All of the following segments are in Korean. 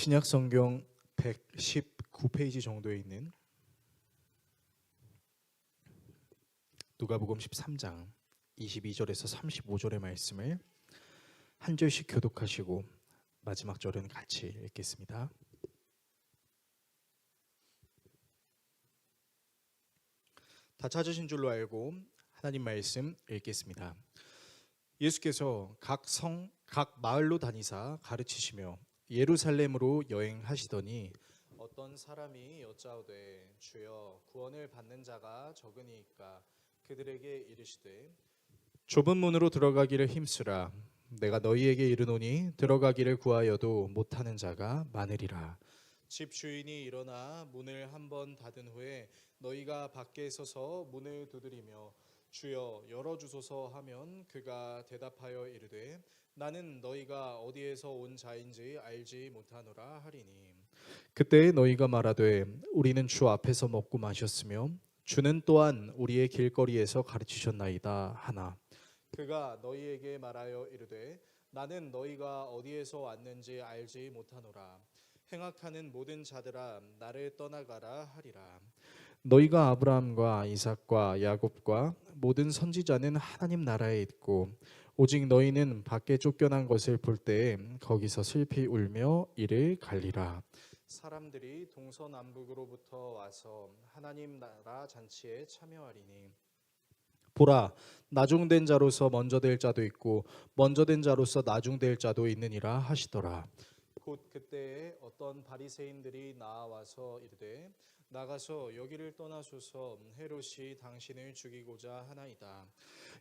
신약 성경 119페이지 정도에 있는 누가복음 13장 22절에서 35절의 말씀을 한 절씩 교독하시고 마지막 절은 같이 읽겠습니다. 다 찾으신 줄로 알고 하나님 말씀 읽겠습니다. 예수께서 각 성, 각 마을로 다니사 가르치시며 예루살렘으로 여행하시더니 어떤 사람이 여짜오되 주여 구원을 받는 자가 적으니이까 그들에게 이르시되 좁은 문으로 들어가기를 힘쓰라. 내가 너희에게 이르노니 들어가기를 구하여도 못하는 자가 많으리라. 집 주인이 일어나 문을 한번 닫은 후에 너희가 밖에 서서 문을 두드리며 주여 열어주소서 하면 그가 대답하여 이르되 나는 너희가 어디에서 온 자인지 알지 못하노라 하리니 그때 너희가 말하되 우리는 주 앞에서 먹고 마셨으며 주는 또한 우리의 길거리에서 가르치셨나이다 하나 그가 너희에게 말하여 이르되 나는 너희가 어디에서 왔는지 알지 못하노라. 행악하는 모든 자들아 나를 떠나가라 하리라. 너희가 아브라함과 이삭과 야곱과 모든 선지자는 하나님 나라에 있고 오직 너희는 밖에 쫓겨난 것을 볼 때에 거기서 슬피 울며 이를 갈리라. 사람들이 동서남북으로부터 와서 하나님 나라 잔치에 참여하리니 보라 나중된 자로서 먼저 될 자도 있고 먼저 된 자로서 나중될 자도 있느니라 하시더라. 곧 그때에 어떤 바리새인들이 나와서 이르되 나가서 여기를 떠나소서 헤롯이 당신을 죽이고자 하나이다.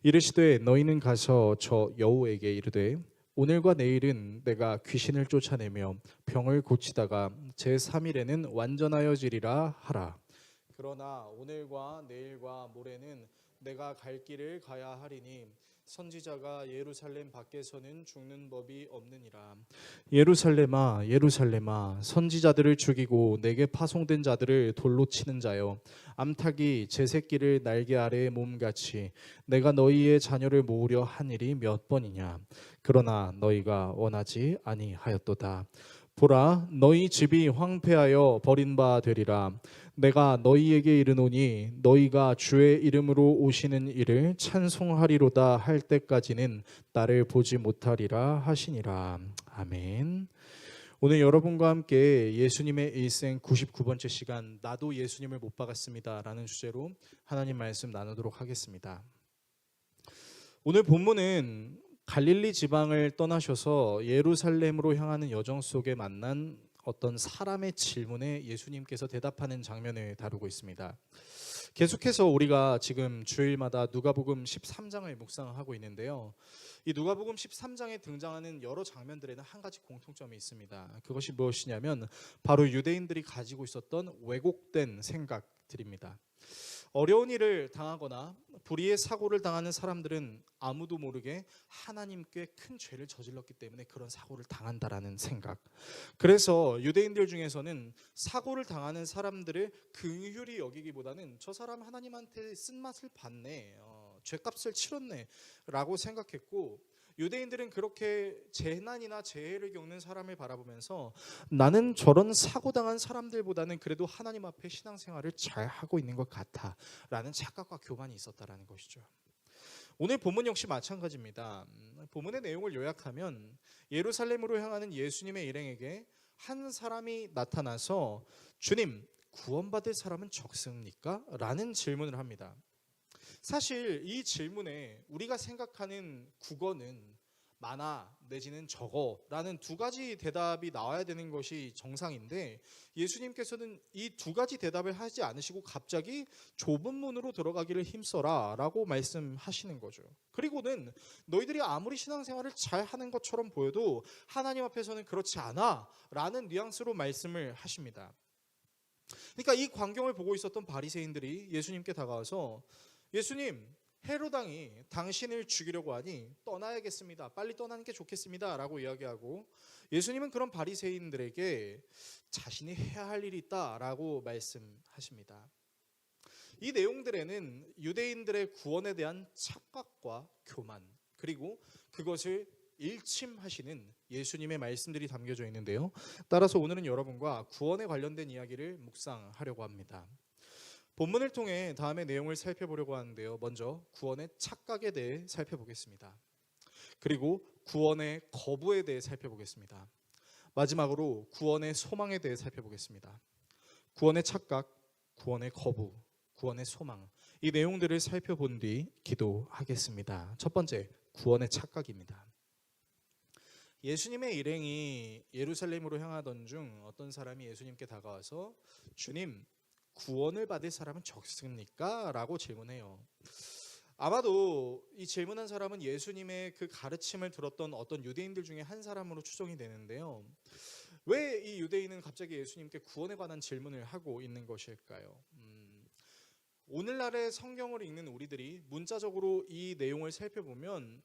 이르시되 너희는 가서 저 여우에게 이르되 오늘과 내일은 내가 귀신을 쫓아내며 병을 고치다가 제3일에는 완전하여지리라 하라. 그러나 오늘과 내일과 모레는 내가 갈 길을 가야 하리니 선지자가 예루살렘 밖에서는 죽는 법이 없느니라. 예루살렘아 예루살렘아 선지자들을 죽이고 내게 파송된 자들을 돌로 치는 자여 암탉이 제 새끼를 날개 아래에 몸같이 내가 너희의 자녀를 모으려 한 일이 몇 번이냐. 그러나 너희가 원하지 아니하였도다. 보라 너희 집이 황폐하여 버린 바 되리라. 내가 너희에게 이르노니 너희가 주의 이름으로 오시는 이를 찬송하리로다 할 때까지는 나를 보지 못하리라 하시니라. 아멘. 오늘 여러분과 함께 예수님의 일생 99번째 시간 나도 예수님을 못 박았습니다 라는 주제로 하나님 말씀 나누도록 하겠습니다. 오늘 본문은 갈릴리 지방을 떠나셔서 예루살렘으로 향하는 여정 속에 만난 어떤 사람의 질문에 예수님께서 대답하는 장면을 다루고 있습니다. 계속해서 우리가 지금 주일마다 누가복음 13장을 묵상하고 있는데요. 이 누가복음 13장에 등장하는 여러 장면들에는 한 가지 공통점이 있습니다. 그것이 무엇이냐면 바로 유대인들이 가지고 있었던 왜곡된 생각들입니다. 어려운 일을 당하거나 불의의 사고를 당하는 사람들은 아무도 모르게 하나님께 큰 죄를 저질렀기 때문에 그런 사고를 당한다라는 생각. 그래서 유대인들 중에서는 사고를 당하는 사람들을 긍휼히 여기기보다는 저 사람 하나님한테 쓴맛을 봤네, 죄값을 치렀네 라고 생각했고, 유대인들은 그렇게 재난이나 재해를 겪는 사람을 바라보면서 나는 저런 사고당한 사람들보다는 그래도 하나님 앞에 신앙생활을 잘 하고 있는 것 같아 라는 착각과 교만이 있었다라는 것이죠. 오늘 본문 역시 마찬가지입니다. 본문의 내용을 요약하면 예루살렘으로 향하는 예수님의 일행에게 한 사람이 나타나서 주님 구원받을 사람은 적습니까? 라는 질문을 합니다. 사실 이 질문에 우리가 생각하는 국어는 많아 내지는 적어라는 두 가지 대답이 나와야 되는 것이 정상인데 예수님께서는 이 두 가지 대답을 하지 않으시고 갑자기 좁은 문으로 들어가기를 힘써라 라고 말씀하시는 거죠. 그리고는 너희들이 아무리 신앙생활을 잘 하는 것처럼 보여도 하나님 앞에서는 그렇지 않아 라는 뉘앙스로 말씀을 하십니다. 그러니까 이 광경을 보고 있었던 바리새인들이 예수님께 다가와서 예수님, 헤롯 왕이 당신을 죽이려고 하니 떠나야겠습니다. 빨리 떠나는 게 좋겠습니다 라고 이야기하고 예수님은 그런 바리새인들에게 자신이 해야 할 일이 있다라고 말씀하십니다. 이 내용들에는 유대인들의 구원에 대한 착각과 교만, 그리고 그것을 일침하시는 예수님의 말씀들이 담겨져 있는데요. 따라서 오늘은 여러분과 구원에 관련된 이야기를 묵상하려고 합니다. 본문을 통해 다음의 내용을 살펴보려고 하는데요. 먼저 구원의 착각에 대해 살펴보겠습니다. 그리고 구원의 거부에 대해 살펴보겠습니다. 마지막으로 구원의 소망에 대해 살펴보겠습니다. 구원의 착각, 구원의 거부, 구원의 소망, 이 내용들을 살펴본 뒤 기도하겠습니다. 첫 번째, 구원의 착각입니다. 예수님의 일행이 예루살렘으로 향하던 중 어떤 사람이 예수님께 다가와서 주님, 구원을 받을 사람은 적습니까? 라고 질문해요. 아마도 이 질문한 사람은 예수님의 그 가르침을 들었던 어떤 유대인들 중에 한 사람으로 추정이 되는데요. 왜 이 유대인은 갑자기 예수님께 구원에 관한 질문을 하고 있는 것일까요? 오늘날의 성경을 읽는 우리들이 문자적으로 이 내용을 살펴보면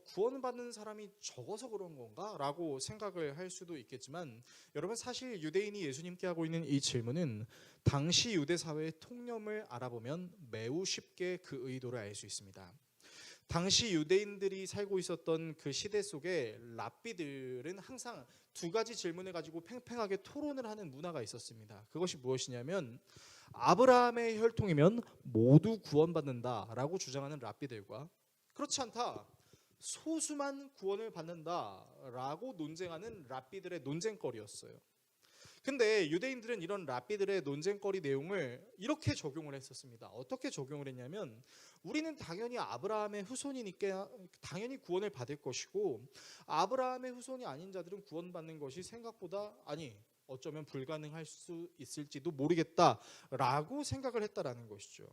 구원받는 사람이 적어서 그런 건가? 라고 생각을 할 수도 있겠지만 여러분, 사실 유대인이 예수님께 하고 있는 이 질문은 당시 유대 사회의 통념을 알아보면 매우 쉽게 그 의도를 알 수 있습니다. 당시 유대인들이 살고 있었던 그 시대 속에 랍비들은 항상 두 가지 질문을 가지고 팽팽하게 토론을 하는 문화가 있었습니다. 그것이 무엇이냐면 아브라함의 혈통이면 모두 구원받는다라고 주장하는 랍비들과 그렇지 않다, 소수만 구원을 받는다라고 논쟁하는 랍비들의 논쟁거리였어요. 근데 유대인들은 이런 랍비들의 논쟁거리 내용을 이렇게 적용을 했었습니다. 어떻게 적용을 했냐면 우리는 당연히 아브라함의 후손이니까 당연히 구원을 받을 것이고 아브라함의 후손이 아닌 자들은 구원받는 것이 생각보다 어쩌면 불가능할 수 있을지도 모르겠다라고 생각을 했다라는 것이죠.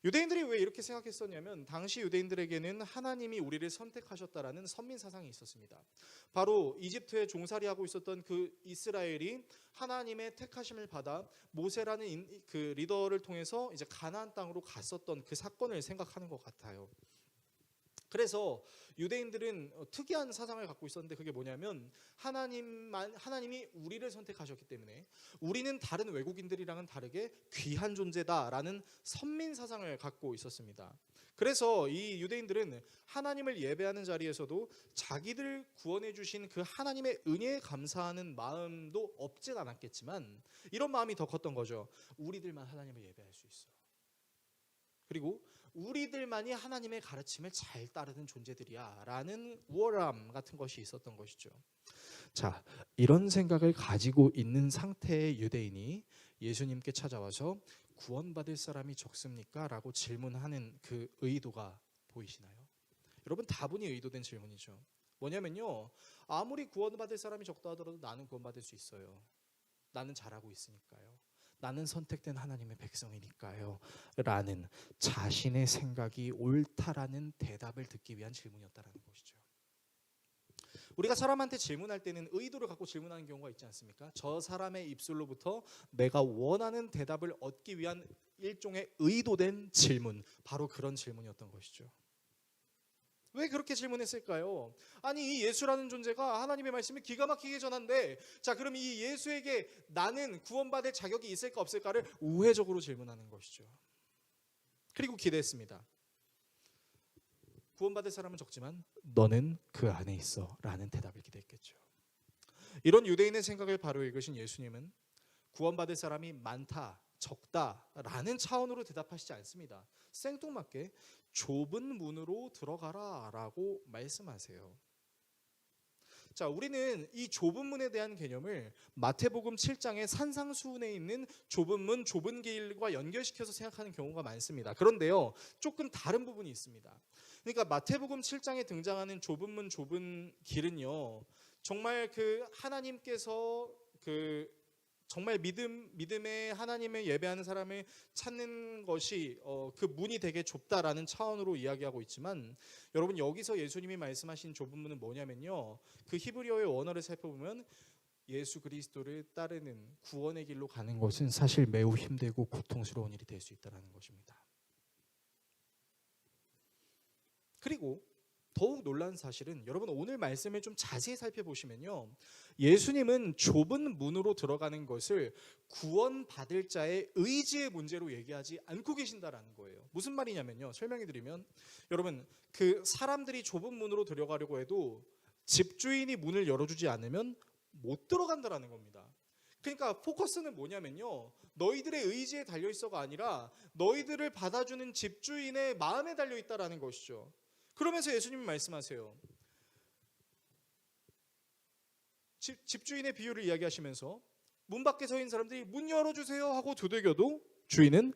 유대인들이 왜 이렇게 생각했었냐면 당시 유대인들에게는 하나님이 우리를 선택하셨다라는 선민 사상이 있었습니다. 바로 이집트에 종살이하고 있었던 그 이스라엘이 하나님의 택하심을 받아 모세라는 그 리더를 통해서 이제 가나안 땅으로 갔었던 그 사건을 생각하는 것 같아요. 그래서 유대인들은 특이한 사상을 갖고 있었는데 그게 뭐냐면 하나님이 우리를 선택하셨기 때문에 우리는 다른 외국인들이랑은 다르게 귀한 존재다라는 선민 사상을 갖고 있었습니다. 그래서 이 유대인들은 하나님을 예배하는 자리에서도 자기들 구원해 주신 그 하나님의 은혜에 감사하는 마음도 없진 않았겠지만 이런 마음이 더 컸던 거죠. 우리들만 하나님을 예배할 수 있어. 그리고 우리들만이 하나님의 가르침을 잘 따르는 존재들이야 라는 우월함 같은 것이 있었던 것이죠. 자, 이런 생각을 가지고 있는 상태의 유대인이 예수님께 찾아와서 구원받을 사람이 적습니까? 라고 질문하는 그 의도가 보이시나요? 여러분, 다분히 의도된 질문이죠. 뭐냐면요, 아무리 구원받을 사람이 적다 하더라도 나는 구원받을 수 있어요. 나는 잘하고 있으니까요. 나는 선택된 하나님의 백성이니까요 라는 자신의 생각이 옳다라는 대답을 듣기 위한 질문이었다라는 것이죠. 우리가 사람한테 질문할 때는 의도를 갖고 질문하는 경우가 있지 않습니까? 저 사람의 입술로부터 내가 원하는 대답을 얻기 위한 일종의 의도된 질문, 바로 그런 질문이었던 것이죠. 왜 그렇게 질문했을까요? 아니, 이 예수라는 존재가 하나님의 말씀을 기가 막히게 전한데, 자, 그럼 이 예수에게 나는 구원받을 자격이 있을까 없을까를 우회적으로 질문하는 것이죠. 그리고 기대했습니다. 구원받을 사람은 적지만 너는 그 안에 있어 라는 대답을 기대했겠죠. 이런 유대인의 생각을 바로 읽으신 예수님은 구원받을 사람이 많다, 적다라는 차원으로 대답하시지 않습니다. 생뚱맞게 좁은 문으로 들어가라 라고 말씀하세요. 자, 우리는 이 좁은 문에 대한 개념을 마태복음 7장의 산상수훈에 있는 좁은 문, 좁은 길과 연결시켜서 생각하는 경우가 많습니다. 그런데요, 조금 다른 부분이 있습니다. 그러니까 마태복음 7장에 등장하는 좁은 문, 좁은 길은요, 정말 그 하나님께서 정말 믿음의 하나님을 예배하는 사람을 찾는 것이 그 문이 되게 좁다라는 차원으로 이야기하고 있지만, 여러분, 여기서 예수님이 말씀하신 좁은 문은 뭐냐면요, 그 히브리어의 원어를 살펴보면 예수 그리스도를 따르는 구원의 길로 가는 것은 사실 매우 힘들고 고통스러운 일이 될 수 있다는 것입니다. 그리고 더욱 놀라운 사실은 여러분 오늘 말씀을 좀 자세히 살펴보시면요, 예수님은 좁은 문으로 들어가는 것을 구원받을 자의 의지의 문제로 얘기하지 않고 계신다라는 거예요. 무슨 말이냐면요, 설명해 드리면, 여러분 그 사람들이 좁은 문으로 들어가려고 해도 집주인이 문을 열어주지 않으면 못 들어간다라는 겁니다. 그러니까 포커스는 뭐냐면요, 너희들의 의지에 달려있어가 아니라 너희들을 받아주는 집주인의 마음에 달려있다라는 것이죠. 그러면서 예수님이 말씀하세요. 집주인의 비유를 이야기하시면서 문 밖에 서 있는 사람들이 문 열어주세요 하고 두들겨도 주인은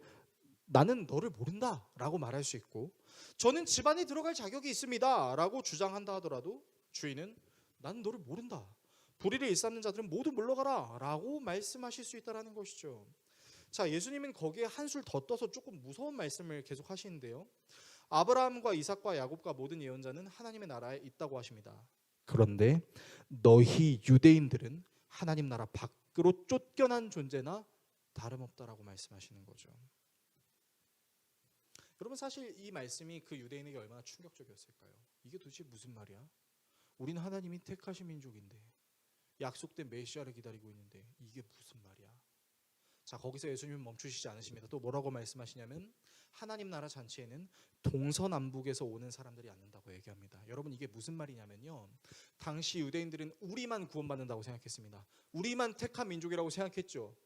나는 너를 모른다 라고 말할 수 있고, 저는 집 안에 들어갈 자격이 있습니다 라고 주장한다 하더라도 주인은 나는 너를 모른다, 불의를 일삼는 자들은 모두 물러가라 라고 말씀하실 수 있다는 것이죠. 자, 예수님은 거기에 한술 더 떠서 조금 무서운 말씀을 계속 하시는데요, 아브라함과 이삭과 야곱과 모든 예언자는 하나님의 나라에 있다고 하십니다. 그런데 너희 유대인들은 하나님 나라 밖으로 쫓겨난 존재나 다름없다라고 말씀하시는 거죠. 여러분 사실 이 말씀이 그 유대인에게 얼마나 충격적이었을까요? 이게 도대체 무슨 말이야? 우리는 하나님이 택하신 민족인데, 약속된 메시아를 기다리고 있는데 이게 무슨 말이야? 자, 거기서 예수님은 멈추시지 않으십니다. 또 뭐라고 말씀하시냐면 하나님 나라 잔치에는 동서남북에서 오는 사람들이 앉는다고 얘기합니다. 여러분 이게 무슨 말이냐면요, 당시 유대인들은 우리만 구원받는다고 생각했습니다. 우리만 택한 민족이라고 생각했죠.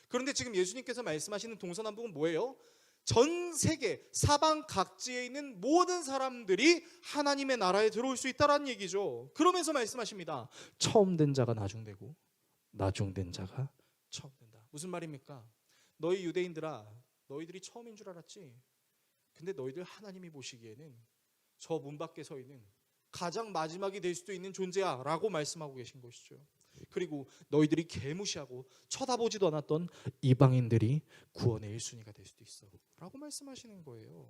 그런데 지금 예수님께서 말씀하시는 동서남북은 뭐예요? 전 세계 사방 각지에 있는 모든 사람들이 하나님의 나라에 들어올 수 있다라는 얘기죠. 그러면서 말씀하십니다. 처음 된 자가 나중되고 나중된 자가 처음 된다. 무슨 말입니까? 너희 유대인들아, 너희들이 처음인 줄 알았지? 근데 너희들 하나님이 보시기에는 저 문 밖에 서 있는 가장 마지막이 될 수도 있는 존재야 라고 말씀하고 계신 것이죠. 그리고 너희들이 개무시하고 쳐다보지도 않았던 이방인들이 구원의 1순위가 될 수도 있어 라고 말씀하시는 거예요.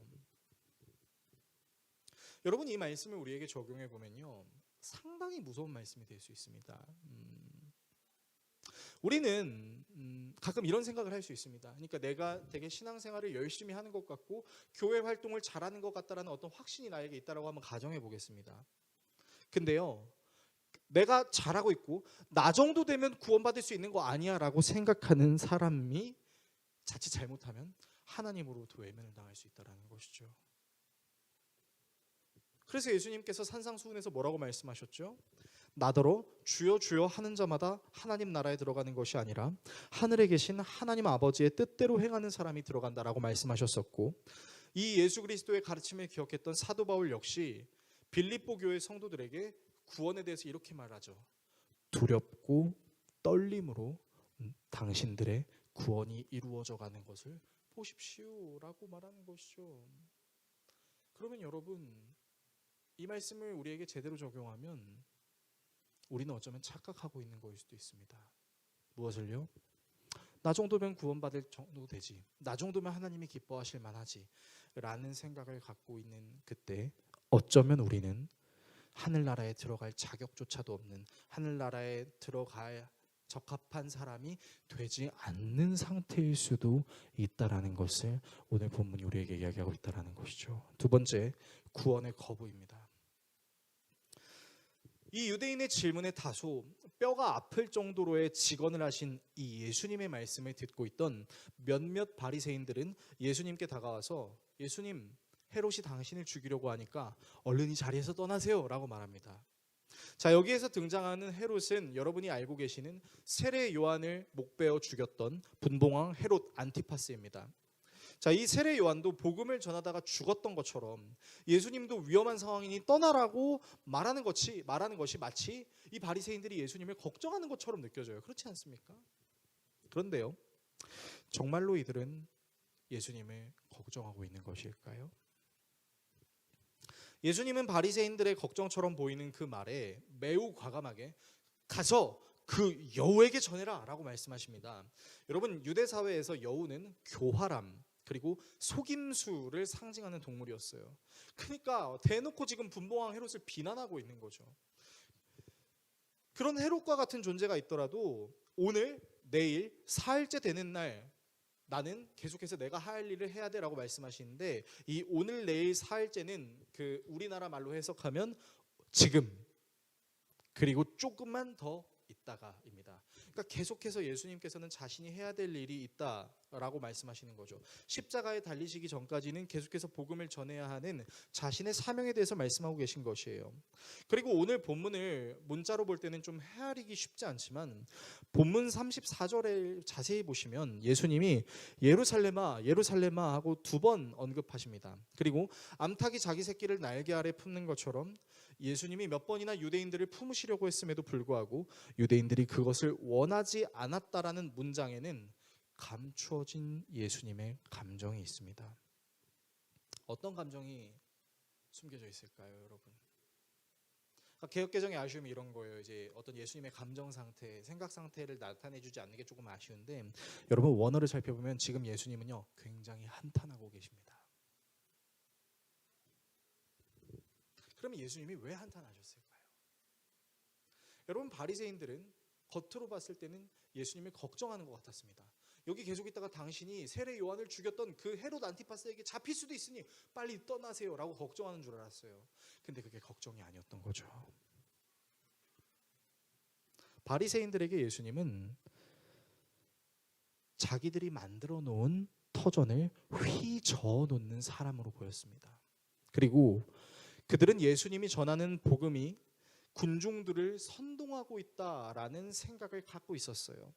여러분 이 말씀을 우리에게 적용해 보면요, 상당히 무서운 말씀이 될 수 있습니다. 우리는 가끔 이런 생각을 할 수 있습니다. 그러니까 내가 되게 신앙생활을 열심히 하는 것 같고 교회 활동을 잘하는 것 같다라는 어떤 확신이 나에게 있다라고 한번 가정해 보겠습니다. 근데요, 내가 잘하고 있고 나 정도 되면 구원받을 수 있는 거 아니야 라고 생각하는 사람이 자칫 잘못하면 하나님으로부터 외면을 당할 수 있다는 것이죠. 그래서 예수님께서 산상수훈에서 뭐라고 말씀하셨죠? 나더러 주여 주여 하는 자마다 하나님 나라에 들어가는 것이 아니라 하늘에 계신 하나님 아버지의 뜻대로 행하는 사람이 들어간다라고 말씀하셨었고, 이 예수 그리스도의 가르침을 기억했던 사도 바울 역시 빌립보 교회 성도들에게 구원에 대해서 이렇게 말하죠. 두렵고 떨림으로 당신들의 구원이 이루어져 가는 것을 보십시오 라고 말하는 것이죠. 그러면 여러분 이 말씀을 우리에게 제대로 적용하면 우리는 어쩌면 착각하고 있는 것일 수도 있습니다. 무엇을요? 나 정도면 구원받을 정도 되지, 나 정도면 하나님이 기뻐하실 만하지 라는 생각을 갖고 있는 그때 어쩌면 우리는 하늘나라에 들어갈 자격조차도 없는, 하늘나라에 들어갈 적합한 사람이 되지 않는 상태일 수도 있다라는 것을 오늘 본문이 우리에게 이야기하고 있다는 것이죠. 두 번째, 구원의 거부입니다. 이 유대인의 질문에 다소 뼈가 아플 정도로의 직언을 하신 이 예수님의 말씀을 듣고 있던 몇몇 바리새인들은 예수님께 다가와서 예수님, 헤롯이 당신을 죽이려고 하니까 얼른 이 자리에서 떠나세요 라고 말합니다. 자, 여기에서 등장하는 헤롯은 여러분이 알고 계시는 세례 요한을 목베어 죽였던 분봉왕 헤롯 안티파스입니다. 자, 이 세례 요한도 복음을 전하다가 죽었던 것처럼 예수님도 위험한 상황이니 떠나라고 말하는 것이 마치 이 바리새인들이 예수님을 걱정하는 것처럼 느껴져요. 그렇지 않습니까? 그런데요, 정말로 이들은 예수님을 걱정하고 있는 것일까요? 예수님은 바리새인들의 걱정처럼 보이는 그 말에 매우 과감하게 가서 그 여우에게 전해라 라고 말씀하십니다. 여러분 유대 사회에서 여우는 교활함 그리고 속임수를 상징하는 동물이었어요. 그러니까 대놓고 지금 분봉왕 헤롯을 비난하고 있는 거죠. 그런 헤롯과 같은 존재가 있더라도 오늘 내일 사흘째 되는 날 나는 계속해서 내가 할 일을 해야 돼라고 말씀하시는데, 이 오늘 내일 사흘째는 그 우리나라 말로 해석하면 지금 그리고 조금만 더 있다가입니다. 그러니까 계속해서 예수님께서는 자신이 해야 될 일이 있다라고 말씀하시는 거죠. 십자가에 달리시기 전까지는 계속해서 복음을 전해야 하는 자신의 사명에 대해서 말씀하고 계신 것이에요. 그리고 오늘 본문을 문자로 볼 때는 좀 헤아리기 쉽지 않지만 본문 34절에 자세히 보시면 예수님이 예루살렘아 예루살렘아 하고 2번 언급하십니다. 그리고 암탉이 자기 새끼를 날개 아래 품는 것처럼 예수님이 몇 번이나 유대인들을 품으시려고 했음에도 불구하고 유대인들이 그것을 원하지 않았다라는 문장에는 감추어진 예수님의 감정이 있습니다. 어떤 감정이 숨겨져 있을까요, 여러분? 개역개정의 아쉬움이 이런 거예요. 이제 어떤 예수님의 감정 상태, 생각 상태를 나타내주지 않는 게 조금 아쉬운데, 여러분 원어를 살펴보면 지금 예수님은요 굉장히 한탄하고 계십니다. 그러면 예수님이 왜 한탄하셨을까요? 여러분 바리새인들은 겉으로 봤을 때는 예수님을 걱정하는 것 같았습니다. 여기 계속 있다가 당신이 세례 요한을 죽였던 그 헤롯 안티파스에게 잡힐 수도 있으니 빨리 떠나세요 라고 걱정하는 줄 알았어요. 근데 그게 걱정이 아니었던 거죠. 바리새인들에게 예수님은 자기들이 만들어 놓은 터전을 휘저어 놓는 사람으로 보였습니다. 그리고 그들은 예수님이 전하는 복음이 군중들을 선동하고 있다라는 생각을 갖고 있었어요.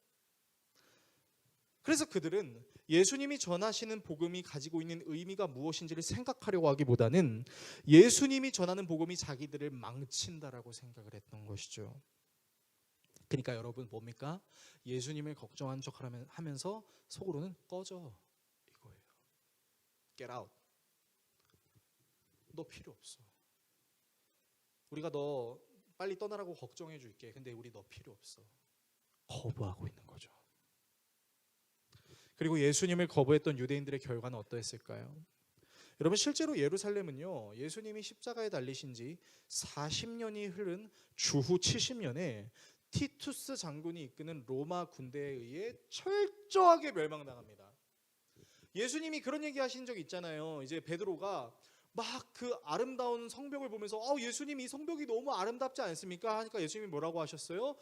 그래서 그들은 예수님이 전하시는 복음이 가지고 있는 의미가 무엇인지를 생각하려고 하기보다는 예수님이 전하는 복음이 자기들을 망친다라고 생각을 했던 것이죠. 그러니까 여러분 뭡니까? 예수님을 걱정한 척 하면서 속으로는 꺼져 이거예요. Get out. 너 필요 없어. 우리가 너 빨리 떠나라고 걱정해 줄게. 근데 우리 너 필요 없어. 거부하고 있는 거죠. 그리고 예수님을 거부했던 유대인들의 결과는 어떠했을까요? 여러분 실제로 예루살렘은요 예수님이 십자가에 달리신 지 40년이 흐른 주후 70년에 티투스 장군이 이끄는 로마 군대에 의해 철저하게 멸망당합니다. 예수님이 그런 얘기 하신 적 있잖아요. 이제 베드로가 막 그 아름다운 성벽을 보면서 예수님 이 성벽이 너무 아름답지 않습니까? 하니까 예수님이 뭐라고 하셨어요?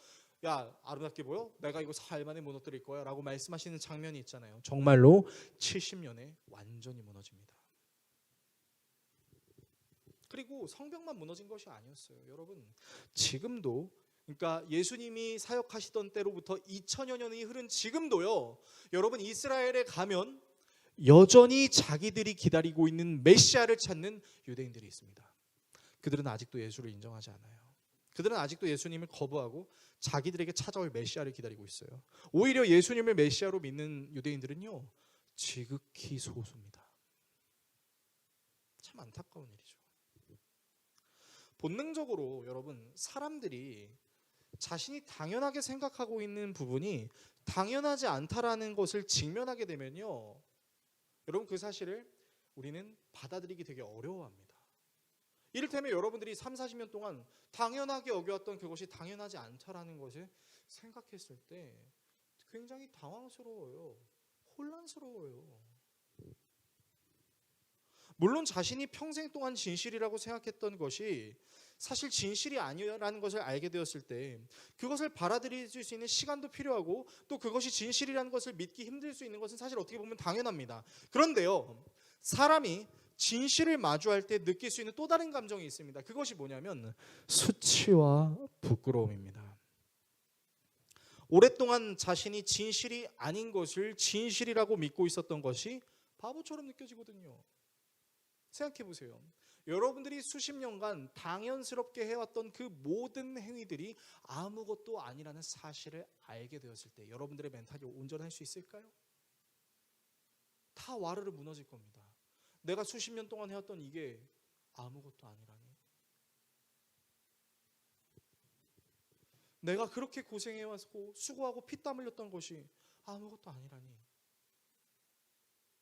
야 아름답게 보여? 내가 이거 4일 만에 무너뜨릴 거야 라고 말씀하시는 장면이 있잖아요. 정말로 70년에 완전히 무너집니다. 그리고 성벽만 무너진 것이 아니었어요. 여러분 지금도 그러니까 예수님이 사역하시던 때로부터 2000여 년이 흐른 지금도요 여러분 이스라엘에 가면 여전히 자기들이 기다리고 있는 메시아를 찾는 유대인들이 있습니다. 그들은 아직도 예수를 인정하지 않아요. 그들은 아직도 예수님을 거부하고 자기들에게 찾아올 메시아를 기다리고 있어요. 오히려 예수님을 메시아로 믿는 유대인들은요 지극히 소수입니다. 참 안타까운 일이죠. 본능적으로 여러분 사람들이 자신이 당연하게 생각하고 있는 부분이 당연하지 않다라는 것을 직면하게 되면요 여러분 그 사실을 우리는 받아들이기 되게 어려워합니다. 이를테면 여러분들이 3, 40년 동안 당연하게 여겨왔던 그것이 당연하지 않다라는 것을 생각했을 때 굉장히 당황스러워요. 혼란스러워요. 물론 자신이 평생 동안 진실이라고 생각했던 것이 사실 진실이 아니라는 것을 알게 되었을 때 그것을 받아들일 수 있는 시간도 필요하고 또 그것이 진실이라는 것을 믿기 힘들 수 있는 것은 사실 어떻게 보면 당연합니다. 그런데요 사람이 진실을 마주할 때 느낄 수 있는 또 다른 감정이 있습니다. 그것이 뭐냐면 수치와 부끄러움입니다. 오랫동안 자신이 진실이 아닌 것을 진실이라고 믿고 있었던 것이 바보처럼 느껴지거든요. 생각해 보세요. 여러분들이 수십 년간 당연스럽게 해왔던 그 모든 행위들이 아무것도 아니라는 사실을 알게 되었을 때 여러분들의 멘탈이 온전할 수 있을까요? 다 와르르 무너질 겁니다. 내가 수십 년 동안 해왔던 이게 아무것도 아니라니. 내가 그렇게 고생해왔고 수고하고 피땀 흘렸던 것이 아무것도 아니라니.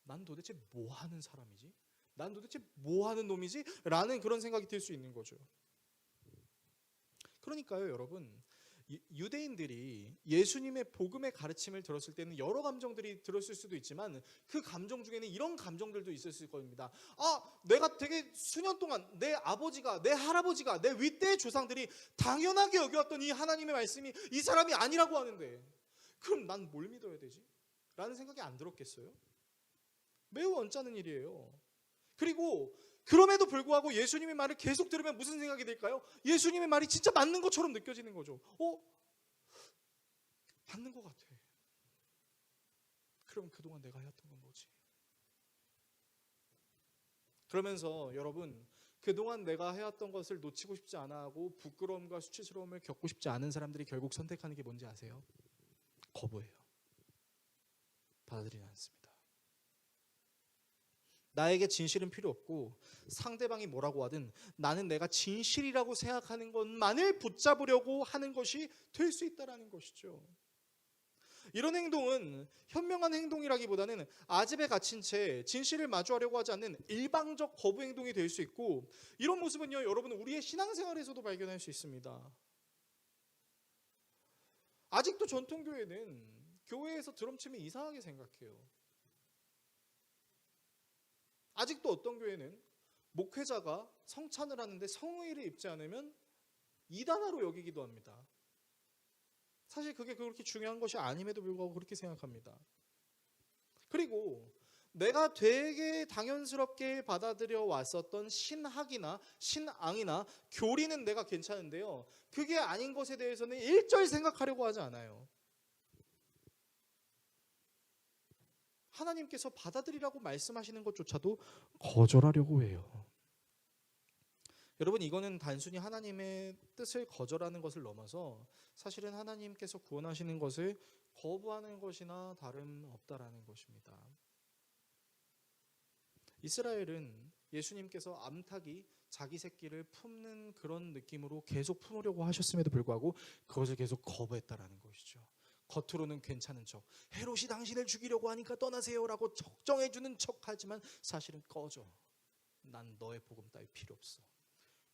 난 도대체 뭐 하는 사람이지? 난 도대체 뭐 하는 놈이지? 라는 그런 생각이 들 수 있는 거죠. 그러니까요 여러분 유대인들이 예수님의 복음의 가르침을 들었을 때는 여러 감정들이 들었을 수도 있지만 그 감정 중에는 이런 감정들도 있었을 겁니다. 내가 되게 수년 동안 내 아버지가, 내 할아버지가, 내 윗대의 조상들이 당연하게 여겨왔던 이 하나님의 말씀이 이 사람이 아니라고 하는데 그럼 난 뭘 믿어야 되지? 라는 생각이 안 들었겠어요? 매우 언짢은 일이에요. 그리고 그럼에도 불구하고 예수님의 말을 계속 들으면 무슨 생각이 들까요? 예수님의 말이 진짜 맞는 것처럼 느껴지는 거죠. 맞는 것 같아. 그럼 그동안 내가 해왔던 건 뭐지? 그러면서 여러분, 그동안 내가 해왔던 것을 놓치고 싶지 않아 하고 부끄러움과 수치스러움을 겪고 싶지 않은 사람들이 결국 선택하는 게 뭔지 아세요? 거부예요. 받아들이지 않습니다. 나에게 진실은 필요 없고 상대방이 뭐라고 하든 나는 내가 진실이라고 생각하는 것만을 붙잡으려고 하는 것이 될 수 있다는 것이죠. 이런 행동은 현명한 행동이라기보다는 아집에 갇힌 채 진실을 마주하려고 하지 않는 일방적 거부 행동이 될 수 있고, 이런 모습은요 여러분 우리의 신앙생활에서도 발견할 수 있습니다. 아직도 전통교회는 교회에서 드럼 치면 이상하게 생각해요. 아직도 어떤 교회는 목회자가 성찬을 하는데 성의를 입지 않으면 이단화로 여기기도 합니다. 사실 그게 그렇게 중요한 것이 아님에도 불구하고 그렇게 생각합니다. 그리고 내가 되게 당연스럽게 받아들여 왔었던 신학이나 신앙이나 교리는 내가 괜찮은데요, 그게 아닌 것에 대해서는 일절 생각하려고 하지 않아요. 하나님께서 받아들이라고 말씀하시는 것조차도 거절하려고 해요. 여러분, 이거는 단순히 하나님의 뜻을 거절하는 것을 넘어서 사실은 하나님께서 구원하시는 것을 거부하는 것이나 다름없다라는 것입니다. 이스라엘은 예수님께서 암탉이 자기 새끼를 품는 그런 느낌으로 계속 품으려고 하셨음에도 불구하고 그것을 계속 거부했다라는 것이죠. 겉으로는 괜찮은 척, 헤롯이 당신을 죽이려고 하니까 떠나세요라고 걱정해주는 척하지만 사실은 꺼져, 난 너의 복음 따위 필요 없어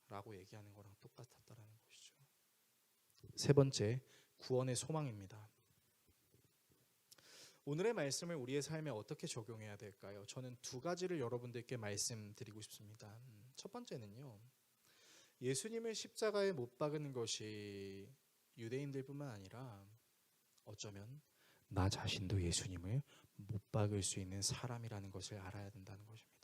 라고 얘기하는 거랑 똑같았다라는 것이죠. 세 번째, 구원의 소망입니다. 오늘의 말씀을 우리의 삶에 어떻게 적용해야 될까요? 저는 두 가지를 여러분들께 말씀드리고 싶습니다. 첫 번째는요, 예수님을 십자가에 못 박은 것이 유대인들뿐만 아니라 어쩌면 나 자신도 예수님을 못 박을 수 있는 사람이라는 것을 알아야 된다는 것입니다.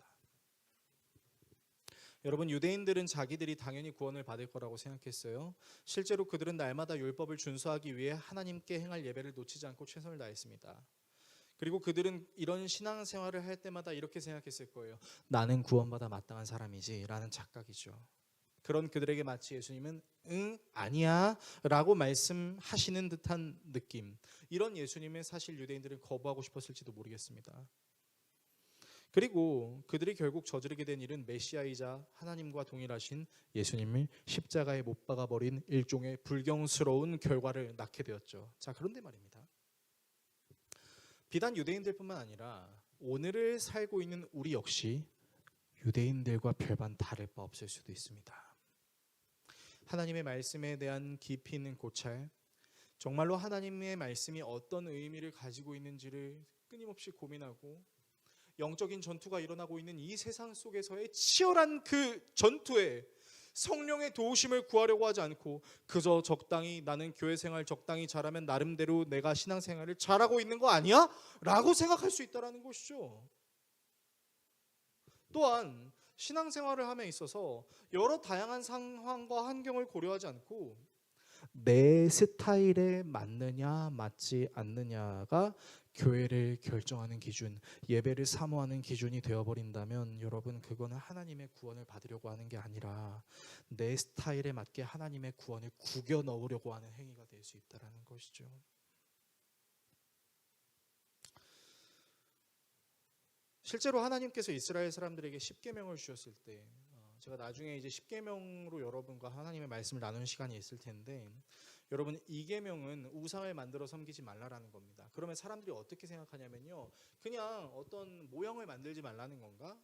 여러분, 유대인들은 자기들이 당연히 구원을 받을 거라고 생각했어요. 실제로 그들은 날마다 율법을 준수하기 위해 하나님께 행할 예배를 놓치지 않고 최선을 다했습니다. 그리고 그들은 이런 신앙생활을 할 때마다 이렇게 생각했을 거예요. 나는 구원받아 마땅한 사람이지 라는 착각이죠. 그런 그들에게 마치 예수님은 아니야 라고 말씀하시는 듯한 느낌, 이런 예수님을 사실 유대인들은 거부하고 싶었을지도 모르겠습니다. 그리고 그들이 결국 저지르게 된 일은 메시아이자 하나님과 동일하신 예수님을 십자가에 못 박아버린 일종의 불경스러운 결과를 낳게 되었죠. 자, 그런데 말입니다, 비단 유대인들뿐만 아니라 오늘을 살고 있는 우리 역시 유대인들과 별반 다를 바 없을 수도 있습니다. 하나님의 말씀에 대한 깊이 있는 고찰, 정말로 하나님의 말씀이 어떤 의미를 가지고 있는지를 끊임없이 고민하고 영적인 전투가 일어나고 있는 이 세상 속에서의 치열한 그 전투에 성령의 도우심을 구하려고 하지 않고 그저 적당히 나는 교회 생활 적당히 잘하면 나름대로 내가 신앙생활을 잘하고 있는 거 아니야? 라고 생각할 수 있다는 것이죠. 또한 신앙생활을 함에 있어서 여러 다양한 상황과 환경을 고려하지 않고 내 스타일에 맞느냐 맞지 않느냐가 교회를 결정하는 기준, 예배를 사모하는 기준이 되어버린다면 여러분, 그거는 하나님의 구원을 받으려고 하는 게 아니라 내 스타일에 맞게 하나님의 구원을 구겨 넣으려고 하는 행위가 될 수 있다는 것이죠. 실제로 하나님께서 이스라엘 사람들에게 십계명을 주셨을 때, 제가 나중에 이제 십계명으로 여러분과 하나님의 말씀을 나누는 시간이 있을 텐데, 여러분, 이 계명은 우상을 만들어 섬기지 말라라는 겁니다. 그러면 사람들이 어떻게 생각하냐면요, 그냥 어떤 모형을 만들지 말라는 건가?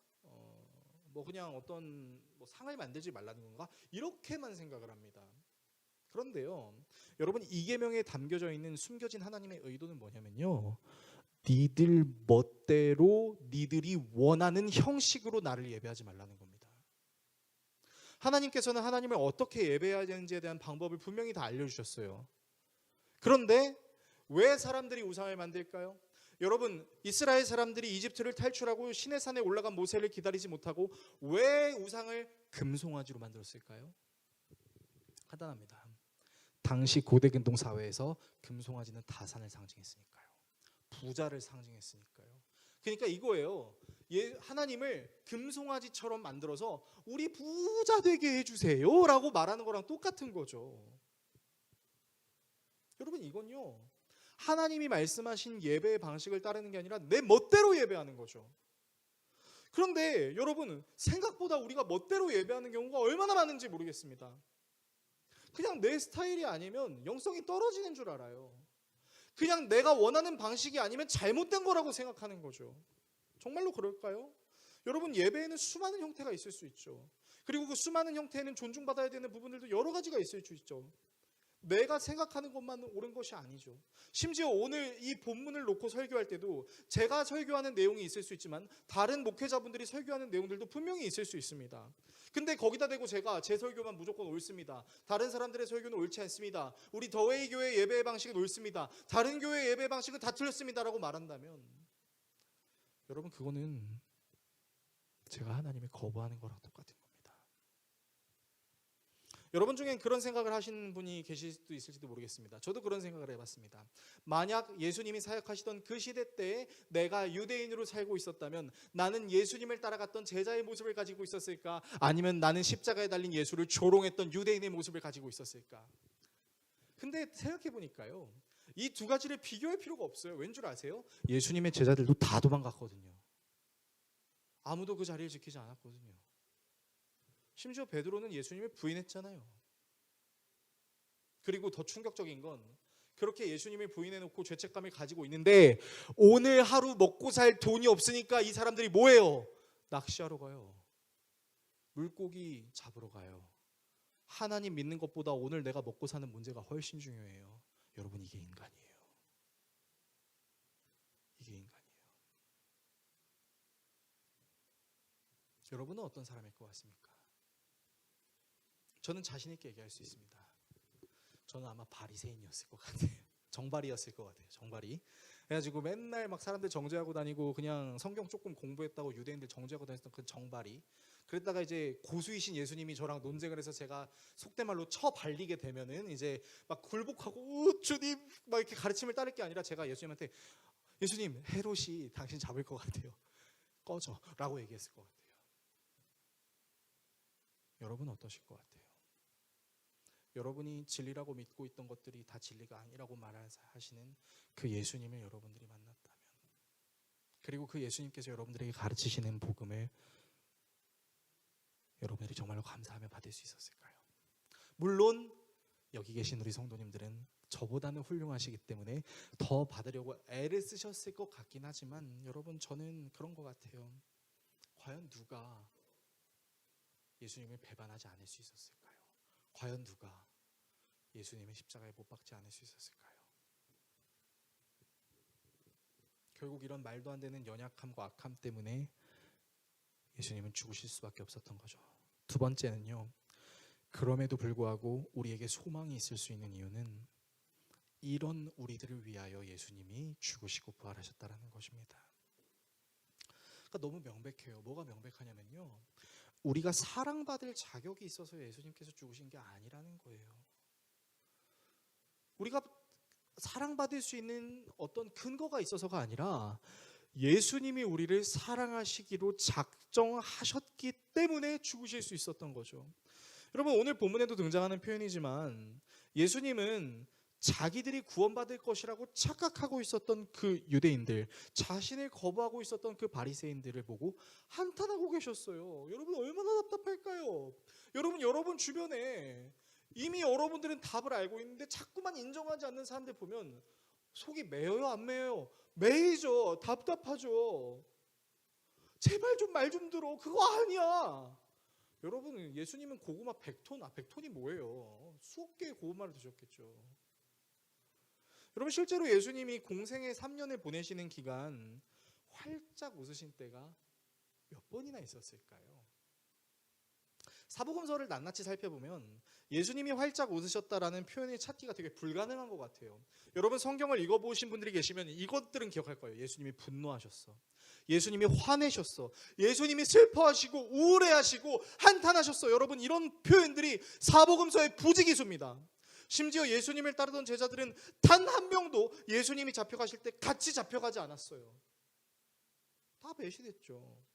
그냥 어떤 상을 만들지 말라는 건가? 이렇게만 생각을 합니다. 그런데요, 여러분 이 계명에 담겨져 있는 숨겨진 하나님의 의도는 뭐냐면요, 니들 멋대로 니들이 원하는 형식으로 나를 예배하지 말라는 겁니다. 하나님께서는 하나님을 어떻게 예배해야 되는지에 대한 방법을 분명히 다 알려주셨어요. 그런데 왜 사람들이 우상을 만들까요? 여러분, 이스라엘 사람들이 이집트를 탈출하고 시내산에 올라간 모세를 기다리지 못하고 왜 우상을 금송아지로 만들었을까요? 간단합니다. 당시 고대 근동 사회에서 금송아지는 다산을 상징했으니까요. 부자를 상징했으니까요. 그러니까 이거예요. 하나님을 금송아지처럼 만들어서 우리 부자 되게 해주세요 라고 말하는 거랑 똑같은 거죠. 여러분, 이건요, 하나님이 말씀하신 예배의 방식을 따르는 게 아니라 내 멋대로 예배하는 거죠. 그런데 여러분, 생각보다 우리가 멋대로 예배하는 경우가 얼마나 많은지 모르겠습니다. 그냥 내 스타일이 아니면 영성이 떨어지는 줄 알아요. 그냥 내가 원하는 방식이 아니면 잘못된 거라고 생각하는 거죠. 정말로 그럴까요? 여러분, 예배에는 수많은 형태가 있을 수 있죠. 그리고 그 수많은 형태에는 존중받아야 되는 부분들도 여러 가지가 있을 수 있죠. 내가 생각하는 것만 옳은 것이 아니죠. 심지어 오늘 이 본문을 놓고 설교할 때도 제가 설교하는 내용이 있을 수 있지만 다른 목회자분들이 설교하는 내용들도 분명히 있을 수 있습니다. 근데 거기다 대고 제가 제 설교만 무조건 옳습니다, 다른 사람들의 설교는 옳지 않습니다, 우리 더웨이 교회 예배의 방식은 옳습니다, 다른 교회 예배의 방식은 다 틀렸습니다 라고 말한다면 여러분, 그거는 제가 하나님을 거부하는 거랑 똑같은 겁니다. 여러분 중엔 그런 생각을 하시는 분이 계실 수도 있을지도 모르겠습니다. 저도 그런 생각을 해봤습니다. 만약 예수님이 사역하시던 그 시대 때에 내가 유대인으로 살고 있었다면 나는 예수님을 따라갔던 제자의 모습을 가지고 있었을까? 아니면 나는 십자가에 달린 예수를 조롱했던 유대인의 모습을 가지고 있었을까? 근데 생각해보니까요, 이 두 가지를 비교할 필요가 없어요. 왠 줄 아세요? 예수님의 제자들도 다 도망갔거든요. 아무도 그 자리를 지키지 않았거든요. 심지어 베드로는 예수님을 부인했잖아요. 그리고 더 충격적인 건 그렇게 예수님을 부인해놓고 죄책감을 가지고 있는데 오늘 하루 먹고 살 돈이 없으니까 이 사람들이 뭐해요? 낚시하러 가요. 물고기 잡으러 가요. 하나님 믿는 것보다 오늘 내가 먹고 사는 문제가 훨씬 중요해요. 여러분, 이게 인간이에요. 이게 인간이에요. 여러분은 어떤 사람일 것 같습니까? 저는 자신 있게 얘기할 수 있습니다. 저는 아마 바리새인이었을 것 같아요. 정발이었을 것 같아요. 정발이. 그래가지고 맨날 막 사람들 정죄하고 다니고 그냥 성경 조금 공부했다고 유대인들 정죄하고 다녔던 그 정발이. 그랬다가 이제 고수이신 예수님이 저랑 논쟁을 해서 제가 속된 말로 처발리게 되면은 이제 막 굴복하고 주님 막 이렇게 가르침을 따를 게 아니라 제가 예수님한테 예수님, 헤롯이 당신 잡을 것 같아요. 꺼져라고 얘기했을 것 같아요. 여러분 어떠실 것 같아요? 여러분이 진리라고 믿고 있던 것들이 다 진리가 아니라고 말하시는 그 예수님을 여러분들이 만났다면, 그리고 그 예수님께서 여러분들에게 가르치시는 복음을 여러분들이 정말로 감사하며 받을 수 있었을까요? 물론 여기 계신 우리 성도님들은 저보다는 훌륭하시기 때문에 더 받으려고 애를 쓰셨을 것 같긴 하지만 여러분, 저는 그런 것 같아요. 과연 누가 예수님을 배반하지 않을 수 있었을까요? 과연 누가 예수님의 십자가에 못 박지 않을 수 있었을까요? 결국 이런 말도 안 되는 연약함과 악함 때문에 예수님은 죽으실 수밖에 없었던 거죠. 두 번째는요, 그럼에도 불구하고 우리에게 소망이 있을 수 있는 이유는 이런 우리들을 위하여 예수님이 죽으시고 부활하셨다는 것입니다. 그러니까 너무 명백해요. 뭐가 명백하냐면요, 우리가 사랑받을 자격이 있어서 예수님께서 죽으신 게 아니라는 거예요. 우리가 사랑받을 수 있는 어떤 근거가 있어서가 아니라 예수님이 우리를 사랑하시기로 작정하셨기 때문에 죽으실 수 있었던 거죠. 여러분, 오늘 본문에도 등장하는 표현이지만 예수님은 자기들이 구원받을 것이라고 착각하고 있었던 그 유대인들, 자신을 거부하고 있었던 그 바리새인들을 보고 한탄하고 계셨어요. 여러분, 얼마나 답답할까요? 여러분 주변에 이미 여러분들은 답을 알고 있는데 자꾸만 인정하지 않는 사람들 보면 속이 메어요, 안 메어요? 메이죠. 답답하죠. 제발 좀 말 좀 들어. 그거 아니야. 여러분, 예수님은 고구마 100톤, 100톤이 뭐예요? 수억 개의 고구마를 드셨겠죠. 여러분, 실제로 예수님이 공생의 3년을 보내시는 기간 활짝 웃으신 때가 몇 번이나 있었을까요? 사복음서를 낱낱이 살펴보면 예수님이 활짝 웃으셨다라는 표현을 찾기가 되게 불가능한 것 같아요. 여러분, 성경을 읽어보신 분들이 계시면 이것들은 기억할 거예요. 예수님이 분노하셨어, 예수님이 화내셨어, 예수님이 슬퍼하시고 우울해하시고 한탄하셨어. 여러분, 이런 표현들이 사복음서의 부지기수입니다. 심지어 예수님을 따르던 제자들은 단 한 명도 예수님이 잡혀가실 때 같이 잡혀가지 않았어요. 다 배신했죠.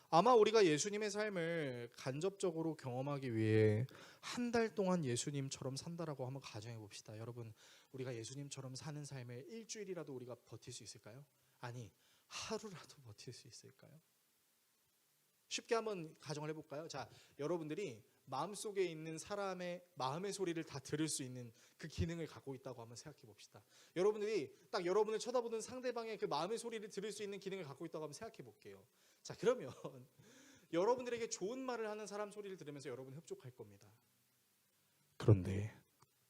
아마 우리가 예수님의 삶을 간접적으로 경험하기 위해 한 달 동안 예수님처럼 산다라고 한번 가정해 봅시다. 여러분, 우리가 예수님처럼 사는 삶을 일주일이라도 우리가 버틸 수 있을까요? 아니, 하루라도 버틸 수 있을까요? 쉽게 한번 가정을 해볼까요? 자, 여러분들이 마음속에 있는 사람의 마음의 소리를 다 들을 수 있는 그 기능을 갖고 있다고 한번 생각해 봅시다. 여러분들이 딱 여러분을 쳐다보는 상대방의 그 마음의 소리를 들을 수 있는 기능을 갖고 있다고 한번 생각해 볼게요. 자, 그러면 여러분들에게 좋은 말을 하는 사람 소리를 들으면서 여러분은 흡족할 겁니다. 그런데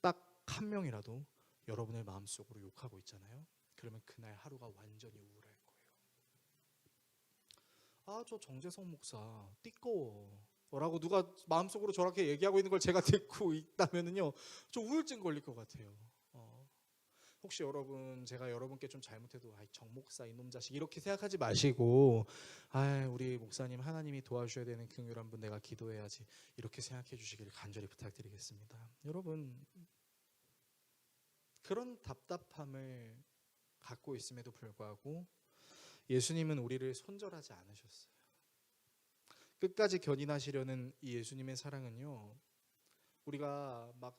딱 한 명이라도 여러분의 마음속으로 욕하고 있잖아요. 그러면 그날 하루가 완전히 우울할 거예요. 아, 저 정재성 목사 띠꺼워 라고 누가 마음속으로 저렇게 얘기하고 있는 걸 제가 듣고 있다면은요, 좀 우울증 걸릴 것 같아요. 혹시 여러분, 제가 여러분께 좀 잘못해도 정 목사 이놈 자식 이렇게 생각하지 마시고, 우리 목사님 하나님이 도와주셔야 되는 긍휼한 분 내가 기도해야지, 이렇게 생각해 주시길 간절히 부탁드리겠습니다. 여러분, 그런 답답함을 갖고 있음에도 불구하고 예수님은 우리를 손절하지 않으셨어요. 끝까지 견인하시려는 이 예수님의 사랑은요, 우리가 막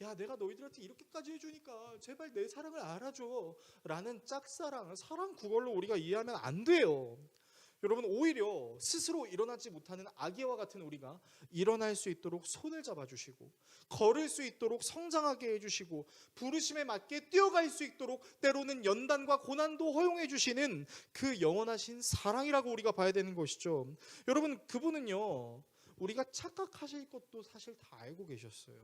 야, 내가 너희들한테 이렇게까지 해주니까 제발 내 사랑을 알아줘 라는 짝사랑, 사랑 구걸로 우리가 이해하면 안 돼요. 여러분, 오히려 스스로 일어나지 못하는 아기와 같은 우리가 일어날 수 있도록 손을 잡아주시고, 걸을 수 있도록 성장하게 해주시고, 부르심에 맞게 뛰어갈 수 있도록 때로는 연단과 고난도 허용해 주시는 그 영원하신 사랑이라고 우리가 봐야 되는 것이죠. 여러분, 그분은요, 우리가 착각하실 것도 사실 다 알고 계셨어요.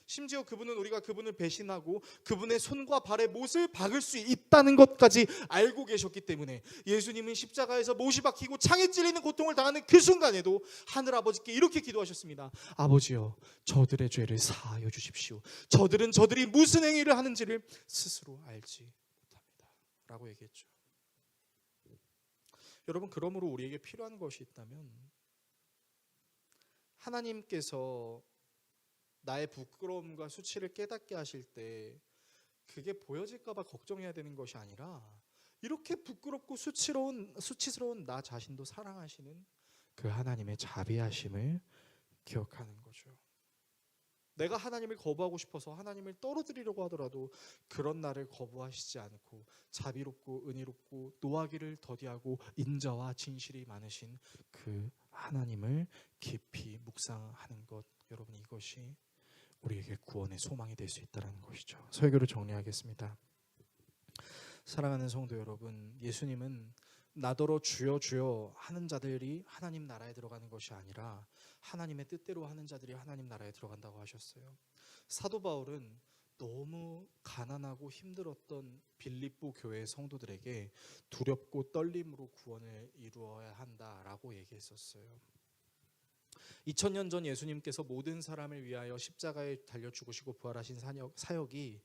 심지어 그분은 우리가 그분을 배신하고 그분의 손과 발에 못을 박을 수 있다는 것까지 알고 계셨기 때문에 예수님은 십자가에서 못이 박히고 창에 찔리는 고통을 당하는 그 순간에도 하늘아버지께 이렇게 기도하셨습니다. 아버지여, 저들의 죄를 사하여 주십시오. 저들은 저들이 무슨 행위를 하는지를 스스로 알지 못합니다 라고 얘기했죠. 여러분, 그러므로 우리에게 필요한 것이 있다면, 하나님께서 나의 부끄러움과 수치를 깨닫게 하실 때 그게 보여질까 봐 걱정해야 되는 것이 아니라, 이렇게 부끄럽고 수치스러운 나 자신도 사랑하시는 그 하나님의 자비하심을 기억하는 거죠. 내가 하나님을 거부하고 싶어서 하나님을 떨어뜨리려고 하더라도 그런 나를 거부하시지 않고 자비롭고 은혜롭고 노하기를 더디하고 인자와 진실이 많으신 그 하나님을 깊이 묵상하는 것, 여러분, 이것이 우리에게 구원의 소망이 될 수 있다는 것이죠. 설교를 정리하겠습니다. 사랑하는 성도 여러분, 예수님은 나더러 주여 주여 하는 자들이 하나님 나라에 들어가는 것이 아니라 하나님의 뜻대로 하는 자들이 하나님 나라에 들어간다고 하셨어요. 사도 바울은 너무 가난하고 힘들었던 빌립보 교회의 성도들에게 두렵고 떨림으로 구원을 이루어야 한다라고 얘기했었어요. 2000년 전 예수님께서 모든 사람을 위하여 십자가에 달려 죽으시고 부활하신 사역이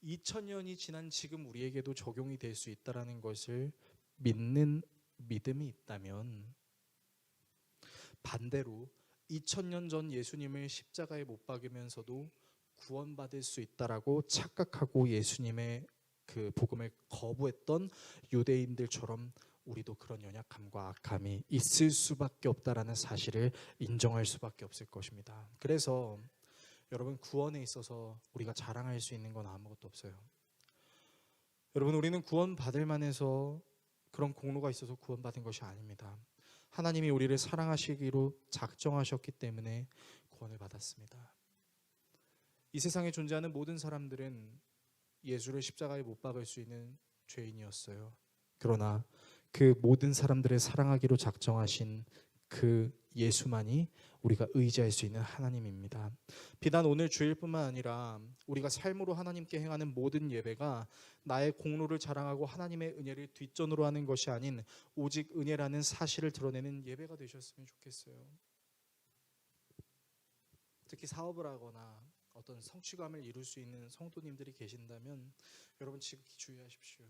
2000년이 지난 지금 우리에게도 적용이 될 수 있다는 것을 믿는 믿음이 있다면, 반대로 2000년 전 예수님을 십자가에 못 박으면서도 구원받을 수 있다라고 착각하고 예수님의 그 복음을 거부했던 유대인들처럼 우리도 그런 연약함과 악함이 있을 수밖에 없다라는 사실을 인정할 수밖에 없을 것입니다. 그래서 여러분, 구원에 있어서 우리가 자랑할 수 있는 건 아무것도 없어요. 여러분, 우리는 구원받을 만해서 그런 공로가 있어서 구원받은 것이 아닙니다. 하나님이 우리를 사랑하시기로 작정하셨기 때문에 구원을 받았습니다. 이 세상에 존재하는 모든 사람들은 예수를 십자가에 못 박을 수 있는 죄인이었어요. 그러나 그 모든 사람들을 사랑하기로 작정하신 그 예수만이 우리가 의지할 수 있는 하나님입니다. 비단 오늘 주일뿐만 아니라 우리가 삶으로 하나님께 행하는 모든 예배가 나의 공로를 자랑하고 하나님의 은혜를 뒷전으로 하는 것이 아닌 오직 은혜라는 사실을 드러내는 예배가 되셨으면 좋겠어요. 특히 사업을 하거나 어떤 성취감을 이룰 수 있는 성도님들이 계신다면 여러분 지극히 주의하십시오.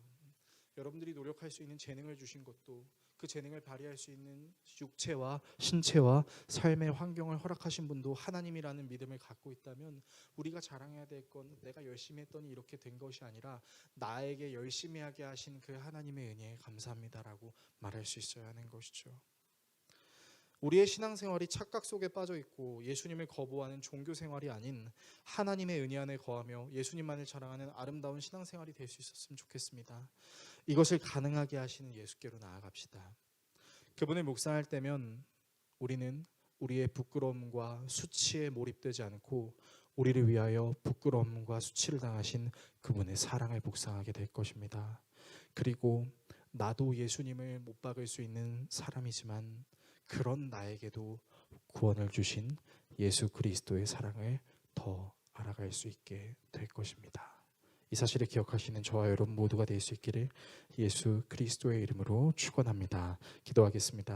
여러분들이 노력할 수 있는 재능을 주신 것도 그 재능을 발휘할 수 있는 육체와 신체와 삶의 환경을 허락하신 분도 하나님이라는 믿음을 갖고 있다면 우리가 자랑해야 될 건 내가 열심히 했더니 이렇게 된 것이 아니라 나에게 열심히 하게 하신 그 하나님의 은혜에 감사합니다라고 말할 수 있어야 하는 것이죠. 우리의 신앙생활이 착각 속에 빠져 있고 예수님을 거부하는 종교 생활이 아닌 하나님의 은혜 안에 거하며 예수님만을 자랑하는 아름다운 신앙생활이 될 수 있었으면 좋겠습니다. 이것을 가능하게 하시는 예수께로 나아갑시다. 그분을 묵상할 때면 우리는 우리의 부끄러움과 수치에 몰입되지 않고 우리를 위하여 부끄러움과 수치를 당하신 그분의 사랑을 묵상하게 될 것입니다. 그리고 나도 예수님을 못 박을 수 있는 사람이지만 그런 나에게도 구원을 주신 예수 그리스도의 사랑을 더 알아갈 수 있게 될 것입니다. 이 사실을 기억하시는 저와 여러분 모두가 될 수 있기를 예수 그리스도의 이름으로 축원합니다. 기도하겠습니다.